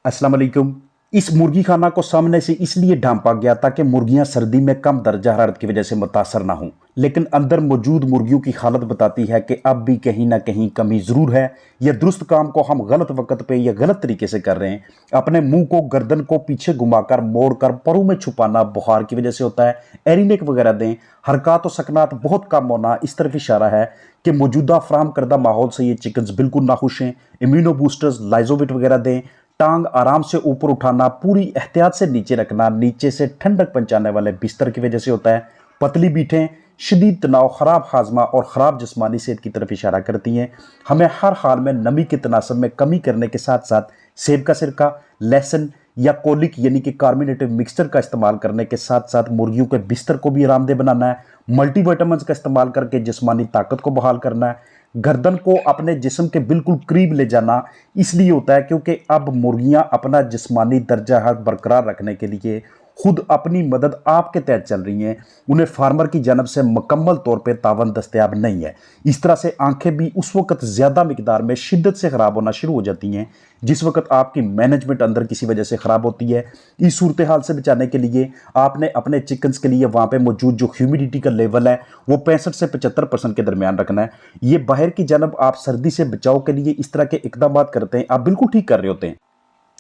अस्सलाम वालेकुम। इस मुर्गी खाना को सामने से इसलिए ढांपा गया ताकि मुर्गियां सर्दी में कम दर्जा हरारत की वजह से मुतासर ना हों, लेकिन अंदर मौजूद मुर्गियों की हालत बताती है कि अब भी कहीं ना कहीं कमी जरूर है। यह दुरुस्त काम को हम गलत वक्त पे या गलत तरीके से कर रहे हैं। अपने मुंह को गर्दन को पीछे घुमाकर मोड़कर परों में छुपाना बुखार की वजह से होता है। एरिनेक वगैरह दें। हरकत और सकनात बहुत कम होना इस तरफ इशारा है कि मौजूदा फ्राहम करदा माहौल से ये चिकन्स बिल्कुल नाखुश हैं। इम्यूनो बूस्टर्स लाइजोविट वगैरह दें। टांग आराम से ऊपर उठाना, पूरी एहतियात से नीचे रखना नीचे से ठंडक पहुंचाने वाले बिस्तर की वजह से होता है। पतली बीटें शदीद तनाव, खराब हाजमा और खराब जिस्मानी सेहत की तरफ इशारा करती हैं। हमें हर हाल में नमी के तनासब में कमी करने के साथ साथ सेब का सिरका, लहसुन या कोलिक यानी कि कार्बोनेटेड मिक्सचर का इस्तेमाल करने के साथ साथ मुर्गियों के बिस्तर को भी आरामदेह बनाना है। मल्टीविटामिन का इस्तेमाल करके जिस्मानी ताकत को बहाल करना है। गर्दन को अपने जिस्म के बिल्कुल करीब ले जाना इसलिए होता है क्योंकि अब मुर्गियां अपना जिस्मानी दर्जा हरारत बरकरार रखने के लिए खुद अपनी मदद आपके तहत चल रही हैं। उन्हें फार्मर की जानब से मुकम्मल तौर पर तावन दस्तयाब नहीं है। इस तरह से आंखें भी उस वक्त ज़्यादा मिकदार में शिद्दत से ख़राब होना शुरू हो जाती हैं जिस वक्त आपकी मैनेजमेंट अंदर किसी वजह से ख़राब होती है। इस सूरत हाल से बचाने के लिए आपने अपने चिकन्स के लिए वहाँ पे मौजूद जो ह्यूमिडिटी का लेवल है वो 65 से 75% के दरमियान रखना है। ये बाहर की जानब आप सर्दी से बचाव के लिए इस तरह के इकदाम करते हैं, आप बिल्कुल ठीक कर रहे होते हैं,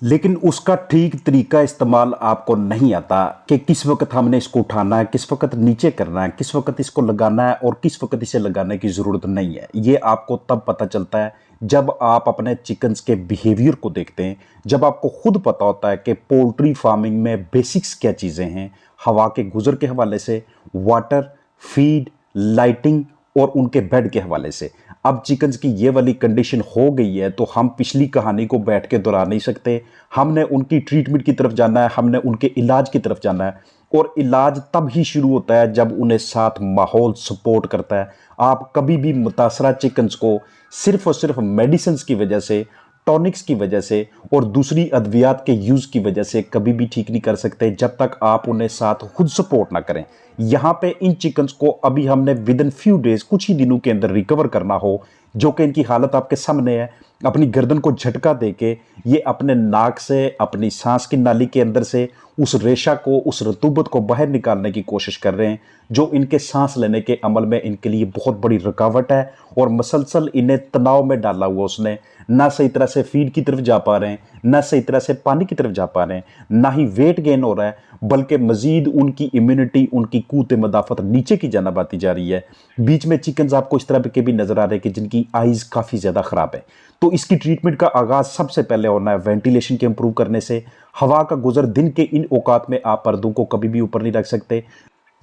लेकिन उसका ठीक तरीका इस्तेमाल आपको नहीं आता कि किस वक्त हमने इसको उठाना है, किस वक्त नीचे करना है, किस वक्त इसको लगाना है और किस वक्त इसे लगाने की ज़रूरत नहीं है। ये आपको तब पता चलता है जब आप अपने चिकन्स के बिहेवियर को देखते हैं, जब आपको खुद पता होता है कि पोल्ट्री फार्मिंग में बेसिक्स क्या चीज़ें हैं, हवा के गुजर के हवाले से, वाटर, फीड, लाइटिंग और उनके बेड के हवाले से। अब चिकन्स की ये वाली कंडीशन हो गई है तो हम पिछली कहानी को बैठ के दोहरा नहीं सकते। हमने उनकी ट्रीटमेंट की तरफ जाना है, हमने उनके इलाज की तरफ जाना है और इलाज तब ही शुरू होता है जब उन्हें साथ माहौल सपोर्ट करता है। आप कभी भी मुतासरा चिकन्स को सिर्फ और सिर्फ मेडिसिन की वजह से, टॉनिक्स की वजह से और दूसरी अद्वियात के यूज़ की वजह से कभी भी ठीक नहीं कर सकते जब तक आप उन्हें साथ खुद सपोर्ट ना करें। यहाँ पे इन चिकन्स को अभी हमने विद इन फ्यू डेज, कुछ ही दिनों के अंदर रिकवर करना हो, जो कि इनकी हालत आपके सामने है। अपनी गर्दन को झटका देके ये अपने नाक से, अपनी सांस की नाली के अंदर से उस रेशा को, उस रतूबत को बाहर निकालने की कोशिश कर रहे हैं जो इनके सांस लेने के अमल में इनके लिए बहुत बड़ी रुकावट है और मसलसल इन्हें तनाव में डाला हुआ उसने। ना सही तरह से फीड की तरफ जा पा रहे हैं, ना सही तरह से पानी की तरफ जा पा रहे हैं, ना ही वेट गेन हो रहा है, बल्कि मजीद उनकी इम्यूनिटी, उनकी क़ुव्वत मदाफ़त नीचे की जानब आती जा रही है। बीच में चिकन्स आपको इस तरह के भी नज़र आ रहे हैं कि जिनकी आइज़ काफ़ी ज़्यादा ख़राब है। तो इसकी ट्रीटमेंट का आगाज़ सबसे पहले होना है वेंटिलेशन के इम्प्रूव करने से। हवा का गुजर दिन के इन औकात में आप पर्दों को कभी भी ऊपर नहीं रख सकते।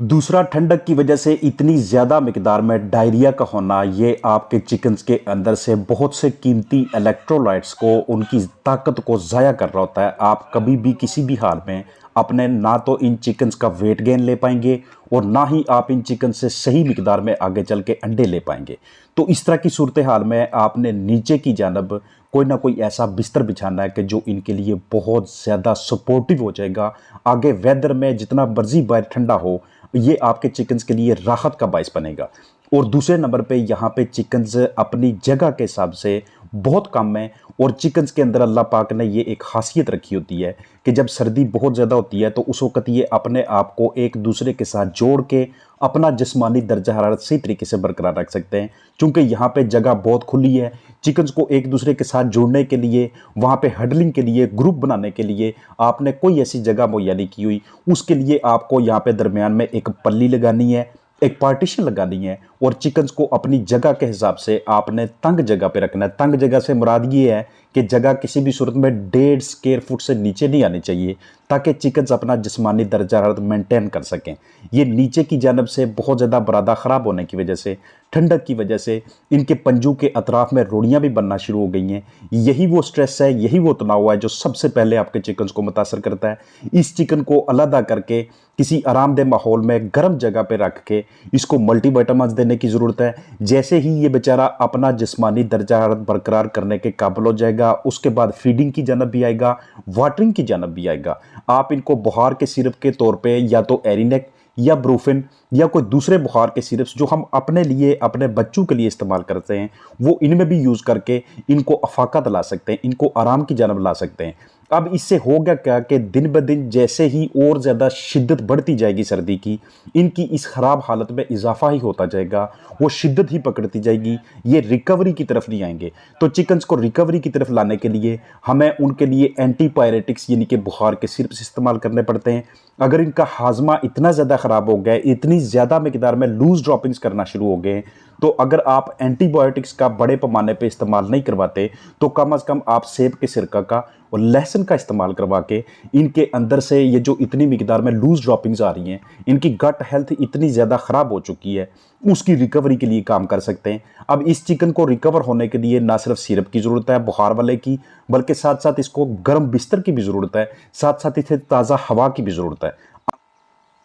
दूसरा, ठंडक की वजह से इतनी ज़्यादा मिकदार में डायरिया का होना, ये आपके चिकन्स के अंदर से बहुत से कीमती इलेक्ट्रोलाइट्स को, उनकी ताकत को ज़ाया कर रहा होता है। आप कभी भी किसी भी हाल में अपने ना तो इन चिकन्स का वेट गेन ले पाएंगे और ना ही आप इन चिकन से सही मिकदार में आगे चल के अंडे ले पाएंगे। तो इस तरह की सूरत हाल में आपने नीचे की जानब कोई ना कोई ऐसा बिस्तर बिछाना है कि जो इनके लिए बहुत ज़्यादा सपोर्टिव हो जाएगा। आगे वेदर में जितना मर्जी बाहर ठंडा हो, ये आपके चिकन्स के लिए राहत का बायस बनेगा। और दूसरे नंबर पे यहाँ पे चिकन्स अपनी जगह के हिसाब से बहुत कम है और चिकन्स के अंदर अल्लाह पाक ने ये एक खासियत रखी होती है कि जब सर्दी बहुत ज़्यादा होती है तो उस वक्त ये अपने आप को एक दूसरे के साथ जोड़ के अपना जिस्मानी दर्जा हरारत सही तरीके से बरकरार रख सकते हैं। चूँकि यहाँ पे जगह बहुत खुली है, चिकन्स को एक दूसरे के साथ जोड़ने के लिए, वहाँ पे हडलिंग के लिए, ग्रुप बनाने के लिए आपने कोई ऐसी जगह मुहैया नहीं की हुई। उसके लिए आपको यहाँ पे दरमियान में एक पल्ली लगानी है, एक पार्टीशन लगानी है और चिकन्स को अपनी जगह के हिसाब से आपने तंग जगह पे रखना है। तंग जगह से मुराद ये है कि जगह किसी भी सूरत में 1.5 स्क्वायर फुट से नीचे नहीं आनी चाहिए ताकि चिकन्स अपना जिस्मानी दर्जा हरारत मेंटेन कर सकें। ये नीचे की जानब से बहुत ज़्यादा बरादा ख़राब होने की वजह से, ठंडक की वजह से इनके पंजों के अतराफ में रोड़ियाँ भी बनना शुरू हो गई हैं। यही वो स्ट्रेस है, यही वो तनाव है जो सबसे पहले आपके चिकन्स को मुतासर करता है। इस चिकन को अलहदा करके किसी आरामदेह माहौल में गर्म जगह पे रख के इसको मल्टीविटामिन देने की ज़रूरत है। जैसे ही ये बेचारा अपना जिस्मानी दर्जा हरारत बरकरार करने के काबिल हो जाएगा, उसके बाद फीडिंग की जानब भी आएगा, वाटरिंग की जानब भी आएगा। आप इनको बुखार के सिरप के तौर पे या तो एरिनेक या ब्रूफिन या कोई दूसरे बुखार के सिरप्स जो हम अपने लिए, अपने बच्चों के लिए इस्तेमाल करते हैं, वो इनमें भी यूज़ करके इनको अफाकत ला सकते हैं, इनको आराम की जानब ला सकते हैं। अब इससे होगा क्या कि दिन ब दिन जैसे ही और ज़्यादा शिद्दत बढ़ती जाएगी सर्दी की, इनकी इस ख़राब हालत में इजाफा ही होता जाएगा, वो शिद्दत ही पकड़ती जाएगी, ये रिकवरी की तरफ नहीं आएंगे। तो चिकन्स को रिकवरी की तरफ लाने के लिए हमें उनके लिए एंटीपायरेटिक्स यानी कि बुखार के सिरप इस्तेमाल करने पड़ते हैं। अगर इनका हाजमा इतना ज़्यादा ख़राब हो गया है, इतनी ज़्यादा मिकदार में लूज ड्रॉपिंग्स करना शुरू हो गए, तो अगर आप एंटीबायोटिक्स का बड़े पैमाने पे इस्तेमाल नहीं करवाते, तो कम से कम आप सेब के सिरका का और लहसुन का इस्तेमाल करवा के इनके अंदर से ये जो इतनी मिकदार में लूज ड्रॉपिंग्स आ रही हैं, इनकी गट हेल्थ इतनी ज़्यादा ख़राब हो चुकी है, उसकी रिकवरी के लिए काम कर सकते हैं। अब इस चिकन को रिकवर होने के लिए ना सिर्फ सिरप की ज़रूरत है बुखार वाले की, बल्कि साथ साथ इसको गर्म बिस्तर की भी ज़रूरत है, साथ साथ इसे ताज़ा हवा की भी ज़रूरत है।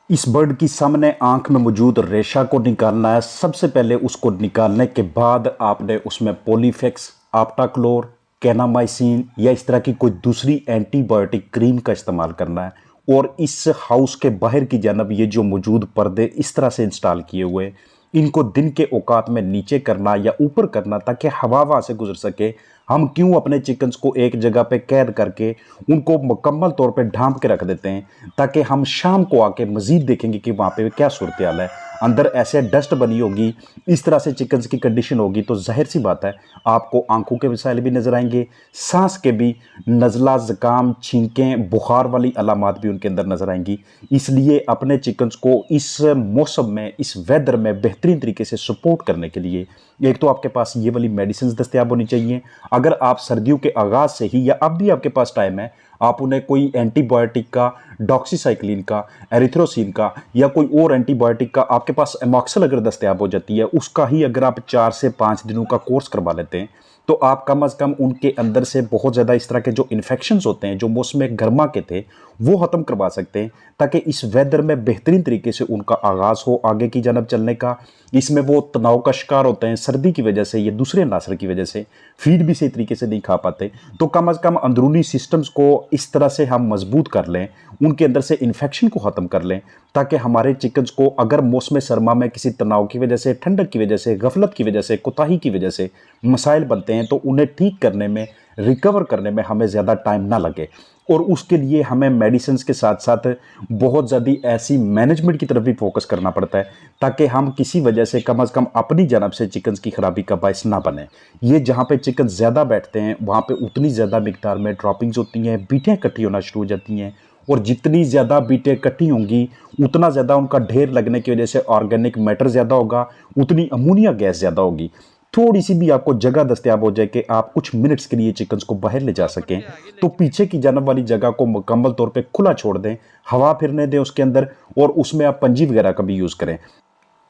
इस बर्ड की सामने आंख में मौजूद रेशा को निकालना है। सबसे पहले उसको निकालने के बाद आपने उसमें पॉलीफेक्स, आप्टाक्लोर, कैनामाइसिन या इस तरह की कोई दूसरी एंटीबायोटिक क्रीम का इस्तेमाल करना है। और इस हाउस के बाहर की जानब ये जो मौजूद पर्दे इस तरह से इंस्टॉल किए हुए, इनको दिन के औकात में नीचे करना या ऊपर करना ताकि हवा वहाँ से गुजर सके। हम क्यों अपने चिकन्स को एक जगह पे कैद करके उनको मुकम्मल तौर पे ढांप के रख देते हैं, ताकि हम शाम को आके मज़ीद देखेंगे कि वहाँ पे क्या सूरत हाल है। अंदर ऐसे डस्ट बनी होगी, इस तरह से चिकन्स की कंडीशन होगी, तो ज़ाहिर सी बात है आपको आंखों के मसाइल भी नज़र आएंगे, सांस के भी, नज़ला, ज़ुकाम, छींकें, बुखार वाली अलामात भी उनके अंदर नज़र आएंगी। इसलिए अपने चिकन्स को इस मौसम में, इस वेदर में बेहतरीन तरीके से सपोर्ट करने के लिए एक तो आपके पास ये वाली मेडिसिन दस्तियाब होनी चाहिए। अगर आप सर्दियों के आगाज़ से ही या अब भी आपके पास टाइम है, आप उन्हें कोई एंटीबायोटिक का, डॉक्सीसाइक्लिन का, एरिथ्रोसिन का या कोई और एंटीबायोटिक का आपके पास एमॉक्सल अगर दस्तियाब हो जाती है, उसका ही अगर आप 4 से 5 दिनों का कोर्स करवा लेते हैं, तो आप कम अज़ कम उनके अंदर से बहुत ज़्यादा इस तरह के जो इन्फेक्शंस होते हैं जो मौसम गर्मा के थे वो ख़त्म करवा सकते हैं, ताकि इस वेदर में बेहतरीन तरीके से उनका आगाज़ हो आगे की जानब चलने का। इसमें वो तनाव का शिकार होते हैं सर्दी की वजह से या दूसरे नासर की वजह से, फीड भी सही तरीके से नहीं खा पाते, तो कम अज़ कम अंदरूनी सिस्टम्स को इस तरह से हम मजबूत कर लें, उनके अंदर से इन्फेक्शन को ख़त्म कर लें, ताकि हमारे चिकन्स को अगर मौसम सरमा में किसी तनाव की वजह से, ठंडक की वजह से, गफलत की वजह से, कोताही की वजह से मसाइल बनते हैं, तो उन्हें ठीक करने में, रिकवर करने में हमें ज़्यादा टाइम ना लगे। और उसके लिए हमें मेडिसिन के साथ साथ बहुत ज़्यादा ऐसी मैनेजमेंट की तरफ भी फोकस करना पड़ता है, ताकि हम किसी वजह से कम अज़ कम अपनी जानब से चिकन्स की ख़राबी का बायस ना बने। ये जहाँ पे चिकन ज़्यादा बैठते हैं वहाँ पे उतनी ज़्यादा मिकदार में ड्रॉपिंग्स होती हैं, बीटें इकट्ठी होना शुरू हो जाती हैं, और जितनी ज़्यादा बीटें इकट्ठी होंगी उतना ज़्यादा उनका ढेर लगने की वजह से ऑर्गेनिक मैटर ज़्यादा होगा, उतनी अमोनिया गैस ज़्यादा होगी। थोड़ी सी भी आपको जगह दस्तयाब हो जाए कि आप कुछ मिनट्स के लिए चिकन्स को बाहर ले जा सकें, तो पीछे की जानब वाली जगह को मुकम्मल तौर पे खुला छोड़ दें, हवा फिरने दें उसके अंदर, और उसमें आप पंजी वगैरह का भी यूज़ करें।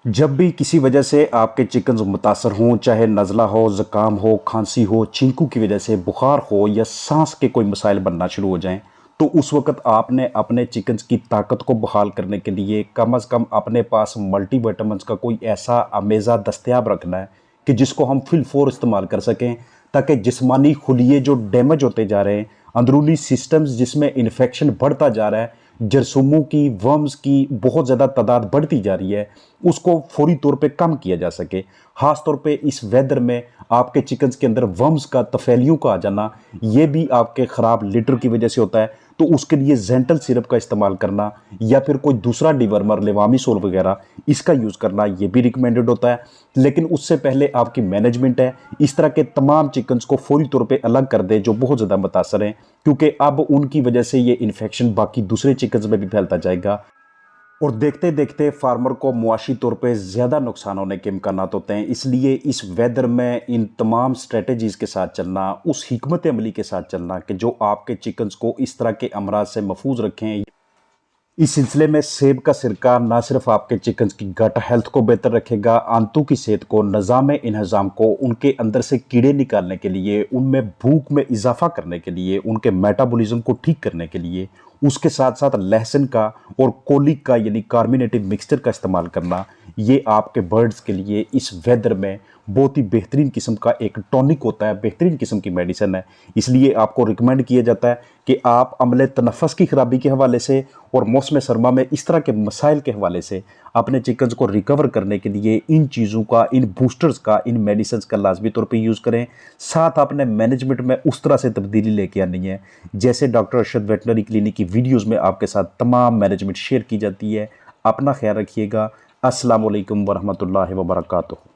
जब भी किसी वजह से आपके चिकन्स मुतासर हों, चाहे नज़ला हो, ज़ुकाम हो, खांसी हो, छींकू की वजह से बुखार हो या सांस के कोई मसाइल बनना शुरू हो जाएं, तो उस वक्त आपने अपने चिकन्स की ताकत को बहाल करने के लिए कम अज़ कम अपने पास मल्टीविटामिन्स का कोई ऐसा अमेज़ा दस्तयाब रखना है कि जिसको हम फिल फोर इस्तेमाल कर सकें, ताकि जिस्मानी खुलिये जो डैमेज होते जा रहे हैं, अंदरूनी सिस्टम्स जिसमें इन्फेक्शन बढ़ता जा रहा है, जरसूमों की, वर्म्स की बहुत ज़्यादा तादाद बढ़ती जा रही है, उसको फौरी तौर पे कम किया जा सके। ख़ास तौर पे इस वेदर में आपके चिकन्स के अंदर वर्म्स का, तफेलियों का आ जाना, ये भी आपके ख़राब लीटर की वजह से होता है, तो उसके लिए जेंटल सिरप का इस्तेमाल करना या फिर कोई दूसरा डिवर्मर, लेवामिसोल वगैरह, इसका यूज़ करना ये भी रिकमेंडेड होता है। लेकिन उससे पहले आपकी मैनेजमेंट है, इस तरह के तमाम चिकन्स को फौरी तौर पे अलग कर दे जो बहुत ज़्यादा मुतासर हैं, क्योंकि अब उनकी वजह से ये इन्फेक्शन बाकी दूसरे चिकन्स में भी फैलता जाएगा, और देखते देखते फार्मर को मुआशी तौर पे ज़्यादा नुकसान होने के इम्कानात होते हैं। इसलिए इस वेदर में इन तमाम स्ट्रेटजीज़ के साथ चलना, उस हिकमत अमली के साथ चलना कि जो आपके चिकन्स को इस तरह के अमराज से महफूज रखें, इस सिलसिले में सेब का सिरका ना सिर्फ आपके चिकन्स की गट हेल्थ को बेहतर रखेगा, आंतों की सेहत को, निज़ाम इन्हज़ाम को, उनके अंदर से कीड़े निकालने के लिए, उनमें भूख में इजाफा करने के लिए, उनके मेटाबॉलिज्म को ठीक करने के लिए, उसके साथ साथ लहसुन का और कोलिक का यानी कार्मिनेटिव मिक्सचर का इस्तेमाल करना, ये आपके बर्ड्स के लिए इस वेदर में बहुत ही बेहतरीन किस्म का एक टॉनिक होता है, बेहतरीन किस्म की मेडिसिन है। इसलिए आपको रिकमेंड किया जाता है कि आप अमले तनफ़्फ़ुस की ख़राबी के हवाले से और मौसम सरमा में इस तरह के मसाइल के हवाले से अपने चिकन्स को रिकवर करने के लिए इन चीज़ों का, इन बूस्टर्स का, इन मेडिसिन का लाजमी तौर पे यूज़ करें। साथ आपने मैनेजमेंट में उस तरह से तब्दीली लेके आनी है जैसे डॉक्टर अरशद वेटनरी क्लिनिक की वीडियोज़ में आपके साथ तमाम मैनेजमेंट शेयर की जाती है। अपना ख्याल रखिएगा। अस्सलाम वालेकुम वरहमतुल्लाहि वबरकातुहू।